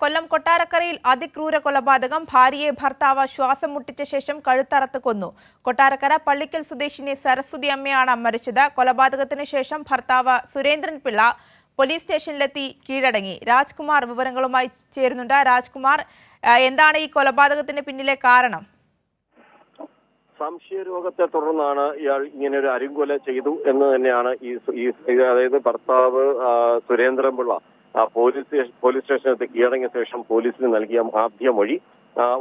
കൊല്ലം കൊട്ടാരക്കരയിൽ അതിക്രൂര കൊലപാതകം. ഭാര്യയെ ഭർത്താവ് ശ്വാസം മുട്ടിച്ച ശേഷം കഴുത്തറത്ത് കൊന്നു. കൊട്ടാരക്കര പള്ളിക്കൽ സ്വദേശിനി സരസ്വതി അമ്മയാണ് മരിച്ചത്. കൊലപാതകത്തിന് ശേഷം ഭർത്താവ് സുരേന്ദ്രൻ പിള്ള പോലീസ് സ്റ്റേഷനിലെത്തി കീഴടങ്ങി. രാജ്കുമാർ വിവരങ്ങളുമായി ചേരുന്നുണ്ട്. രാജ്കുമാർ, എന്താണ് ഈ കൊലപാതകത്തിന് പിന്നിലെ കാരണം? സംശയരോഗത്തെ തുടർന്നാണ് ഇയാൾ ഇങ്ങനെ ഒരു അരുംകൊല ചെയ്തു എന്ന് തന്നെയാണ് അതായത് ഭർത്താവ് സുരേന്ദ്രൻപിള്ള പോലീസ് സ്റ്റേഷനിലെത്തി കീഴടങ്ങിയ ശേഷം പോലീസിന് നൽകിയ ആദ്യ മൊഴി.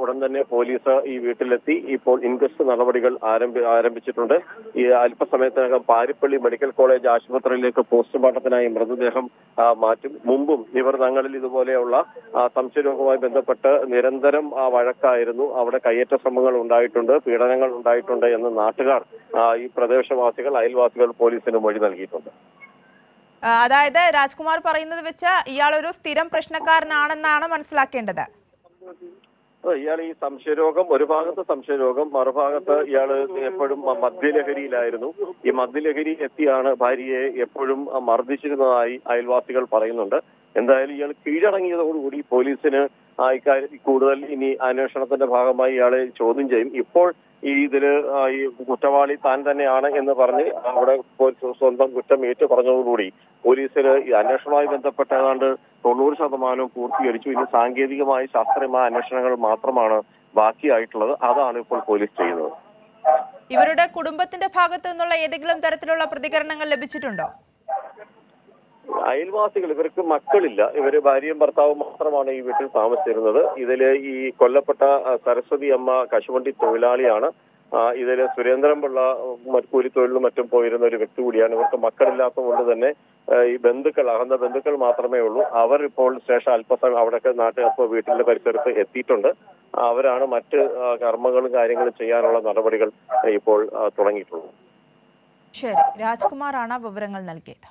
ഉടൻ തന്നെ പോലീസ് ഈ വീട്ടിലെത്തി ഇപ്പോൾ ഇൻക്വസ്റ്റ് നടപടികൾ ആരംഭിച്ചിട്ടുണ്ട്. ഈ അല്പസമയത്തിനകം പാരിപ്പള്ളി മെഡിക്കൽ കോളേജ് ആശുപത്രിയിലേക്ക് പോസ്റ്റ്മോർട്ടത്തിനായി മൃതദേഹം മാറ്റും. മുമ്പും ഇവർ തങ്ങളിൽ ഇതുപോലെയുള്ള സംശയരോഗവുമായി ബന്ധപ്പെട്ട് നിരന്തരം വഴക്കായിരുന്നു. അവിടെ കയ്യേറ്റ ശ്രമങ്ങൾ ഉണ്ടായിട്ടുണ്ട്, പീഡനങ്ങൾ ഉണ്ടായിട്ടുണ്ട് എന്ന് നാട്ടുകാർ, ഈ പ്രദേശവാസികൾ, അയൽവാസികൾ പോലീസിന് മൊഴി നൽകിയിട്ടുണ്ട്. അതായത് രാജ്കുമാർ പറയുന്നത് വെച്ച് ഇയാൾ ഒരു സ്ഥിരം പ്രശ്നക്കാരനാണെന്നാണ് മനസ്സിലാക്കേണ്ടത്. ഇയാൾ ഈ സംശയരോഗം, ഒരു ഭാഗത്ത് സംശയരോഗം, മറുഭാഗത്ത് ഇയാൾ എപ്പോഴും മദ്യലഹരിയിലായിരുന്നു. ഈ മദ്യലഹരി എത്തിയാണ് ഭാര്യയെ എപ്പോഴും മർദ്ദിച്ചിരുന്നതായി അയൽവാസികൾ പറയുന്നുണ്ട്. എന്തായാലും ഇയാൾ കീഴടങ്ങിയതോടുകൂടി പോലീസിന് ഇക്കാര്യത്തിൽ കൂടുതൽ ഇനി അന്വേഷണത്തിന്റെ ഭാഗമായി ഇയാളെ ചോദ്യം ചെയ്യും. ഇപ്പോൾ ഇതില് ഈ കുറ്റവാളി താൻ തന്നെയാണ് എന്ന് പറഞ്ഞ് അവിടെ സ്വന്തം കുറ്റം ഏറ്റു പറഞ്ഞതോടുകൂടി പോലീസിന് ഈ അന്വേഷണവുമായി ബന്ധപ്പെട്ട ഏതാണ്ട് 90% പൂർത്തീകരിച്ചു. ഇനി സാങ്കേതികമായി ശാസ്ത്രീയമായ അന്വേഷണങ്ങൾ മാത്രമാണ് ബാക്കിയായിട്ടുള്ളത്. അതാണ് ഇപ്പോൾ പോലീസ് ചെയ്യുന്നത്. ഇവരുടെ കുടുംബത്തിന്റെ ഭാഗത്തു നിന്നുള്ള ഏതെങ്കിലും തരത്തിലുള്ള പ്രതികരണങ്ങൾ ലഭിച്ചിട്ടുണ്ടോ? അയൽവാസികൾ, ഇവർക്ക് മക്കളില്ല, ഇവര് ഭാര്യയും ഭർത്താവും മാത്രമാണ് ഈ വീട്ടിൽ താമസിച്ചിരുന്നത്. ഇതില് ഈ കൊല്ലപ്പെട്ട സരസ്വതി അമ്മ കശുവണ്ടി തൊഴിലാളിയാണ്. ഇതില് സുരേന്ദ്രൻപിള്ള കൂലിത്തൊഴിലിനും മറ്റും പോയിരുന്ന ഒരു വ്യക്തി കൂടിയാണ്. ഇവർക്ക് മക്കളില്ലാത്തത് കൊണ്ട് തന്നെ ഈ അകന്ന ബന്ധുക്കൾ മാത്രമേ ഉള്ളൂ. അവർ ഇപ്പോൾ ശേഷം അല്പസമയം അവിടെയൊക്കെ വീട്ടിന്റെ പരിസരത്ത് എത്തിയിട്ടുണ്ട്. അവരാണ് മറ്റ് കർമ്മങ്ങളും കാര്യങ്ങളും ചെയ്യാനുള്ള നടപടികൾ ഇപ്പോൾ തുടങ്ങിയിട്ടുള്ളത്. ശരി, രാജ്കുമാറാണ് വിവരങ്ങൾ നൽകിയത്.